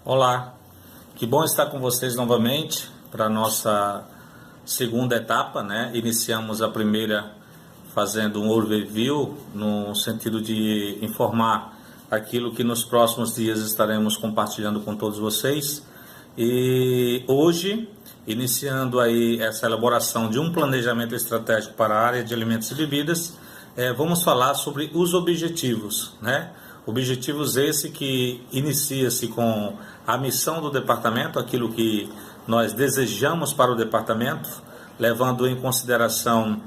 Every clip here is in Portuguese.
Olá, que bom estar com vocês novamente para a nossa segunda etapa, né? Iniciamos a primeira fazendo um overview no sentido de informar aquilo que nos próximos dias estaremos compartilhando com todos vocês. E hoje, iniciando aí essa elaboração de um planejamento estratégico para a área de alimentos e bebidas, vamos falar sobre os objetivos, né? Objetivos esse que inicia-se com a missão do departamento, aquilo que nós desejamos para o departamento, levando em consideração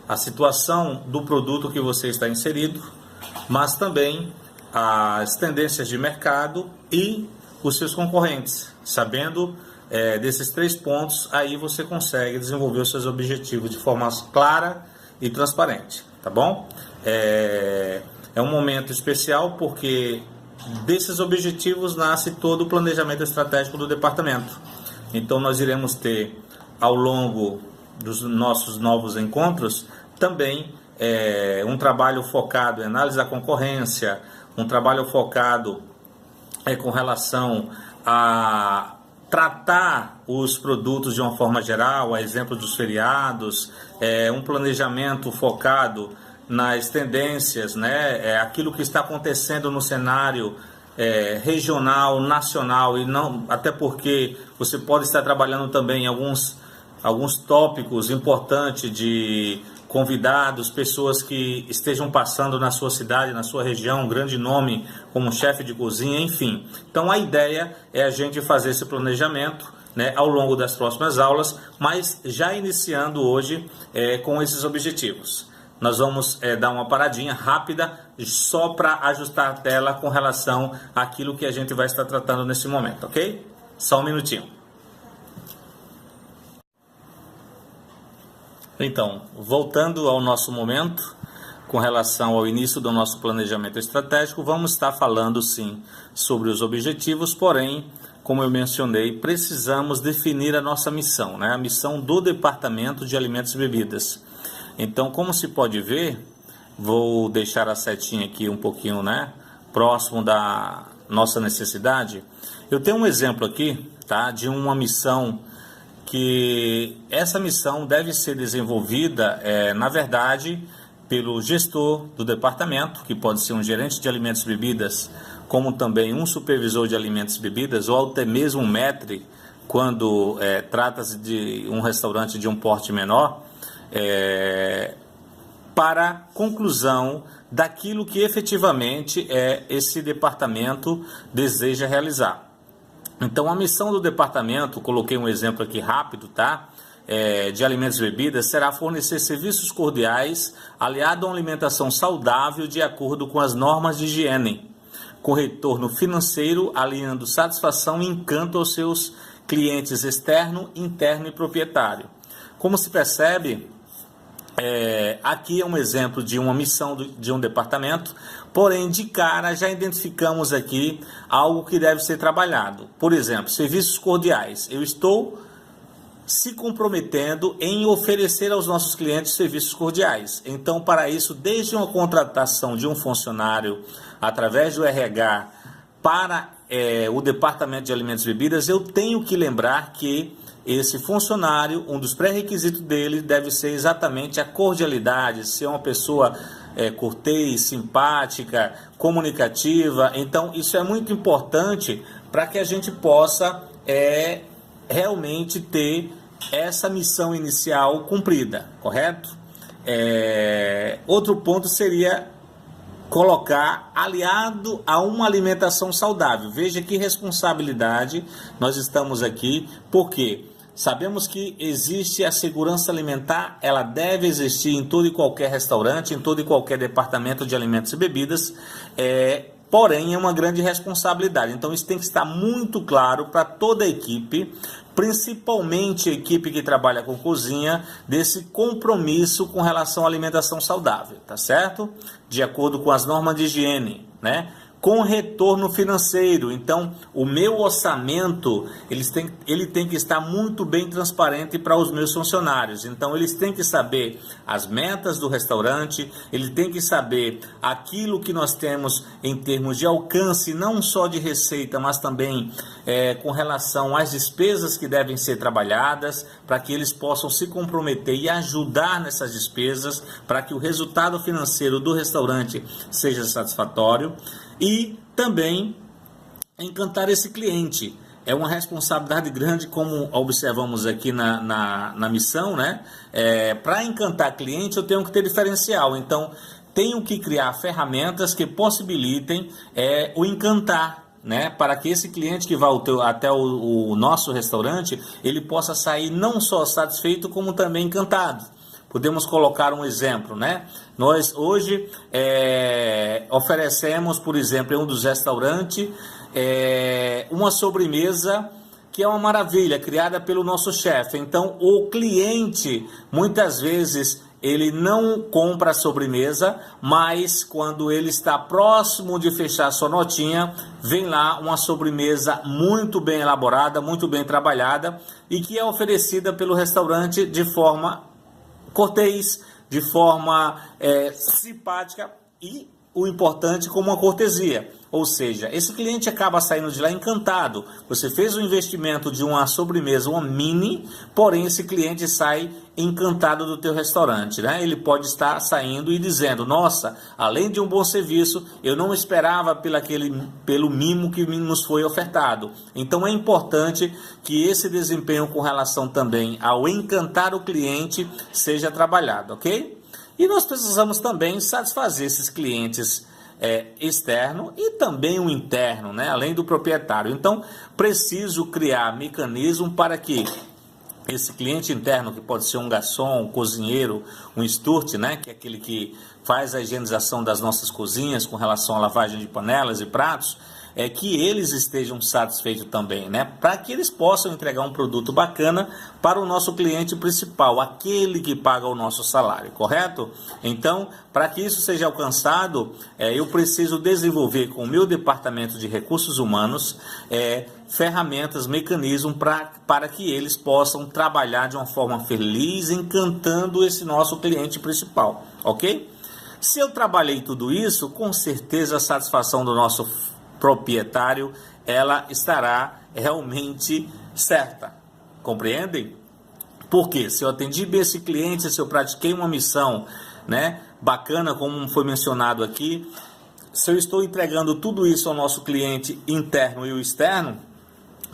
a situação do produto que você está inserido, mas também as tendências de mercado e os seus concorrentes. Sabendo desses 3 pontos, aí você consegue desenvolver os seus objetivos de forma clara e transparente, tá bom? É um momento especial porque desses objetivos nasce todo o planejamento estratégico do departamento. Então nós iremos ter, ao longo dos nossos novos encontros, também um trabalho focado em análise da concorrência, um trabalho focado com relação a tratar os produtos de uma forma geral, a exemplo dos feriados, um planejamento focado nas tendências, né? Aquilo que está acontecendo no cenário regional, nacional, e não, até porque você pode estar trabalhando também alguns tópicos importantes de convidados, pessoas que estejam passando na sua cidade, na sua região, um grande nome como chefe de cozinha, enfim. Então a ideia é a gente fazer esse planejamento, né, ao longo das próximas aulas, mas já iniciando hoje com esses objetivos. Nós vamos dar uma paradinha rápida só para ajustar a tela com relação àquilo que a gente vai estar tratando nesse momento, ok? Só um minutinho. Então, voltando ao nosso momento, com relação ao início do nosso planejamento estratégico, vamos estar falando sim sobre os objetivos, porém, como eu mencionei, precisamos definir a nossa missão, né? A missão do Departamento de Alimentos e Bebidas. Então, como se pode ver, vou deixar a setinha aqui um pouquinho, né, próximo da nossa necessidade. Eu tenho um exemplo aqui, tá, de uma missão que essa missão deve ser desenvolvida, na verdade, pelo gestor do departamento, que pode ser um gerente de alimentos e bebidas, como também um supervisor de alimentos e bebidas, ou até mesmo um maître, quando trata-se de um restaurante de um porte menor, para conclusão daquilo que efetivamente esse departamento deseja realizar. Então a missão do departamento, coloquei um exemplo aqui rápido, tá? De alimentos e bebidas, será fornecer serviços cordiais aliado a uma alimentação saudável de acordo com as normas de higiene, com retorno financeiro, alinhando satisfação e encanto aos seus clientes externo, interno e proprietário. Como se percebe, aqui é um exemplo de uma missão de um departamento, porém de cara já identificamos aqui algo que deve ser trabalhado. Por exemplo, serviços cordiais. Eu estou se comprometendo em oferecer aos nossos clientes serviços cordiais. Então, para isso, desde uma contratação de um funcionário através do RH para o Departamento de Alimentos e Bebidas, eu tenho que lembrar que esse funcionário, um dos pré-requisitos dele deve ser exatamente a cordialidade, ser uma pessoa cortês, simpática, comunicativa. Então, isso é muito importante para que a gente possa realmente ter essa missão inicial cumprida, correto? Outro ponto seria colocar aliado a uma alimentação saudável. Veja que responsabilidade nós estamos aqui, porque sabemos que existe a segurança alimentar, ela deve existir em todo e qualquer restaurante, em todo e qualquer departamento de alimentos e bebidas, porém é uma grande responsabilidade. Então isso tem que estar muito claro para toda a equipe, principalmente a equipe que trabalha com cozinha, desse compromisso com relação à alimentação saudável, tá certo? De acordo com as normas de higiene, né? com retorno financeiro. Então, o meu orçamento, ele tem que estar muito bem transparente para os meus funcionários. Então, eles têm que saber as metas do restaurante, ele tem que saber aquilo que nós temos em termos de alcance, não só de receita, mas também com relação às despesas que devem ser trabalhadas, para que eles possam se comprometer e ajudar nessas despesas, para que o resultado financeiro do restaurante seja satisfatório. E também encantar esse cliente. É uma responsabilidade grande, como observamos aqui na missão, né? Para encantar cliente, eu tenho que ter diferencial. Então, tenho que criar ferramentas que possibilitem o encantar, né? Para que esse cliente que vai até o nosso restaurante, ele possa sair não só satisfeito, como também encantado. Podemos colocar um exemplo, né? Nós hoje oferecemos, por exemplo, em um dos restaurantes, uma sobremesa que é uma maravilha, criada pelo nosso chefe. Então, o cliente, muitas vezes, ele não compra a sobremesa, mas quando ele está próximo de fechar sua notinha, vem lá uma sobremesa muito bem elaborada, muito bem trabalhada, e que é oferecida pelo restaurante de forma cortês, de forma simpática e o importante como uma cortesia. Ou seja, esse cliente acaba saindo de lá encantado. Você fez o investimento de uma sobremesa, uma mini, porém esse cliente sai encantado do teu restaurante, né? Ele pode estar saindo e dizendo: nossa, além de um bom serviço, eu não esperava pelo mimo que nos foi ofertado. Então é importante que esse desempenho com relação também ao encantar o cliente seja trabalhado, ok? E nós precisamos também satisfazer esses clientes externo e também o interno, né? Além do proprietário. Então, preciso criar mecanismo para que esse cliente interno, que pode ser um garçom, um cozinheiro, um steward, né? Que é aquele que faz a higienização das nossas cozinhas com relação à lavagem de panelas e pratos, que eles estejam satisfeitos também, né? Para que eles possam entregar um produto bacana para o nosso cliente principal, aquele que paga o nosso salário, correto? Então, para que isso seja alcançado, eu preciso desenvolver com o meu departamento de recursos humanos ferramentas, mecanismos para que eles possam trabalhar de uma forma feliz, encantando esse nosso cliente principal, ok? Se eu trabalhei tudo isso, com certeza a satisfação do nosso proprietário, ela estará realmente certa. Compreendem? Porque se eu atendi bem esse cliente, se eu pratiquei uma missão, né, bacana, como foi mencionado aqui, se eu estou entregando tudo isso ao nosso cliente interno e o externo,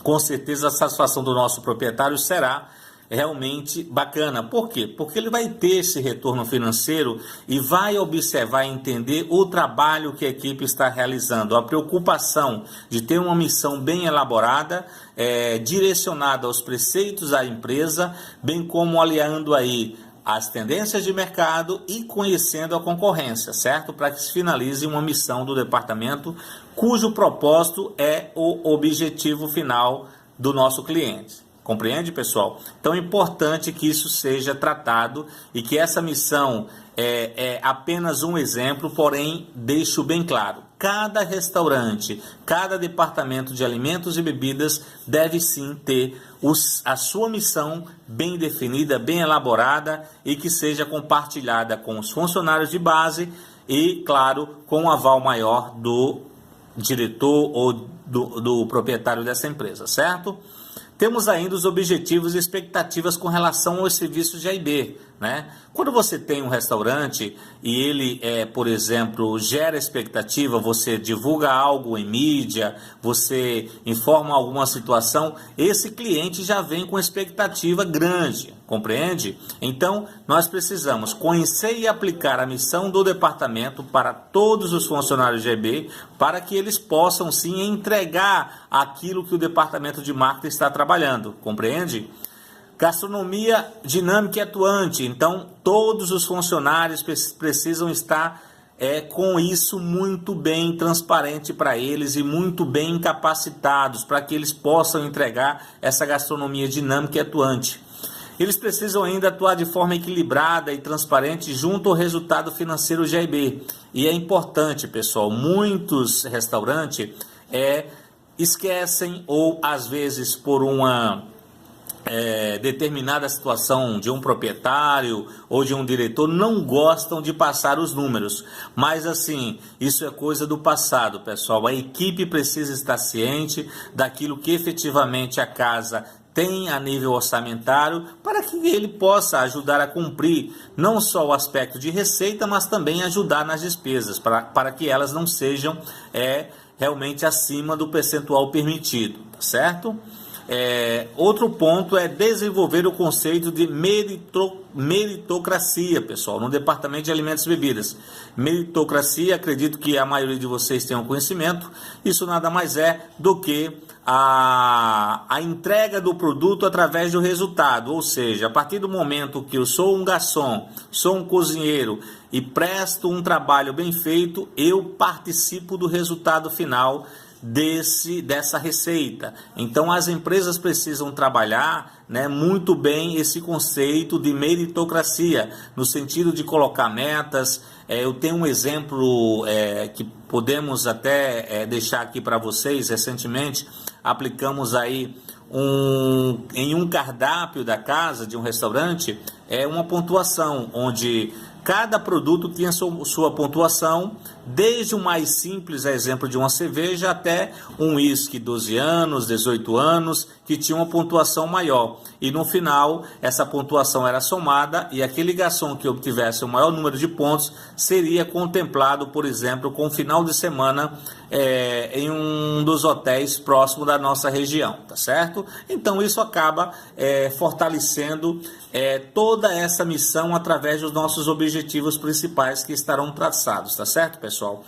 com certeza a satisfação do nosso proprietário será realmente bacana. Por quê? Porque ele vai ter esse retorno financeiro e vai observar e entender o trabalho que a equipe está realizando, a preocupação de ter uma missão bem elaborada, direcionada aos preceitos da empresa, bem como aliando aí as tendências de mercado e conhecendo a concorrência, certo? Para que se finalize uma missão do departamento cujo propósito é o objetivo final do nosso cliente. Compreende, pessoal? Então é importante que isso seja tratado e que essa missão é apenas um exemplo, porém deixo bem claro. Cada restaurante, cada departamento de alimentos e bebidas deve sim ter a sua missão bem definida, bem elaborada e que seja compartilhada com os funcionários de base e, claro, com o aval maior do diretor ou do proprietário dessa empresa, certo? Temos ainda os objetivos e expectativas com relação aos serviços de A&B, né? Quando você tem um restaurante e ele, por exemplo, gera expectativa, você divulga algo em mídia, você informa alguma situação, esse cliente já vem com expectativa grande, compreende? Então, nós precisamos conhecer e aplicar a missão do departamento para todos os funcionários de A&B, para que eles possam sim entregar aquilo que o departamento de marketing está trabalhando, compreende? Gastronomia dinâmica e atuante. Então, todos os funcionários precisam estar com isso muito bem transparente para eles e muito bem capacitados para que eles possam entregar essa gastronomia dinâmica e atuante. Eles precisam ainda atuar de forma equilibrada e transparente junto ao resultado financeiro GIB. E é importante, pessoal, muitos restaurantes esquecem ou às vezes por uma determinada situação de um proprietário ou de um diretor não gostam de passar os números, mas assim, isso é coisa do passado, pessoal. A equipe precisa estar ciente daquilo que efetivamente a casa tem a nível orçamentário para que ele possa ajudar a cumprir não só o aspecto de receita, mas também ajudar nas despesas, para que elas não sejam realmente acima do percentual permitido, tá certo? Outro ponto é desenvolver o conceito de meritocracia, pessoal, no departamento de alimentos e bebidas. Meritocracia, acredito que a maioria de vocês tenham conhecimento, isso nada mais é do que a entrega do produto através do resultado, ou seja, a partir do momento que eu sou um garçom, sou um cozinheiro e presto um trabalho bem feito, eu participo do resultado final dessa receita. Então as empresas precisam trabalhar muito bem esse conceito de meritocracia, no sentido de colocar metas. Eu tenho um exemplo que podemos até deixar aqui para vocês. Recentemente aplicamos aí em um cardápio da casa, de um restaurante, uma pontuação, onde cada produto tinha sua pontuação, desde o mais simples, a exemplo de uma cerveja, até um uísque 12 anos, 18 anos, que tinha uma pontuação maior. E no final, essa pontuação era somada e aquele garçom que obtivesse o maior número de pontos seria contemplado, por exemplo, com o final de semana em um dos hotéis próximo da nossa região, tá certo? Então isso acaba fortalecendo toda essa missão através dos nossos objetivos principais que estarão traçados, tá certo, pessoal?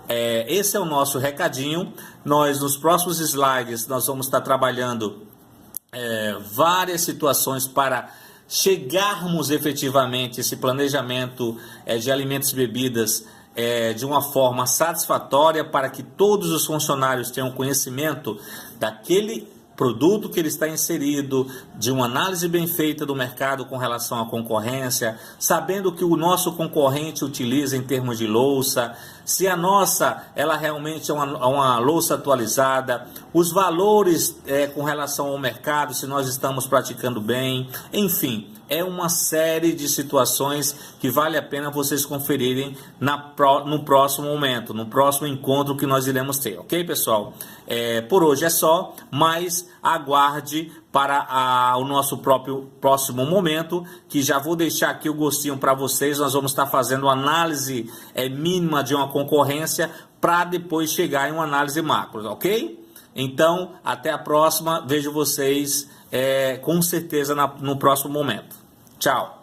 Esse é o nosso recadinho. Nos próximos slides, nós vamos estar trabalhando várias situações para chegarmos efetivamente a esse planejamento de alimentos e bebidas de uma forma satisfatória, para que todos os funcionários tenham conhecimento daquele produto que ele está inserido, de uma análise bem feita do mercado com relação à concorrência, sabendo que o nosso concorrente utiliza em termos de louça, se a nossa ela realmente é uma louça atualizada, os valores com relação ao mercado, se nós estamos praticando bem, enfim, é uma série de situações que vale a pena vocês conferirem no próximo momento, no próximo encontro que nós iremos ter, ok, pessoal? Por hoje é só, mas aguarde para o nosso próximo momento, que já vou deixar aqui o gostinho para vocês. Nós vamos estar fazendo uma análise mínima de uma concorrência para depois chegar em uma análise macro, ok? Então, até a próxima, vejo vocês com certeza no próximo momento. Tchau!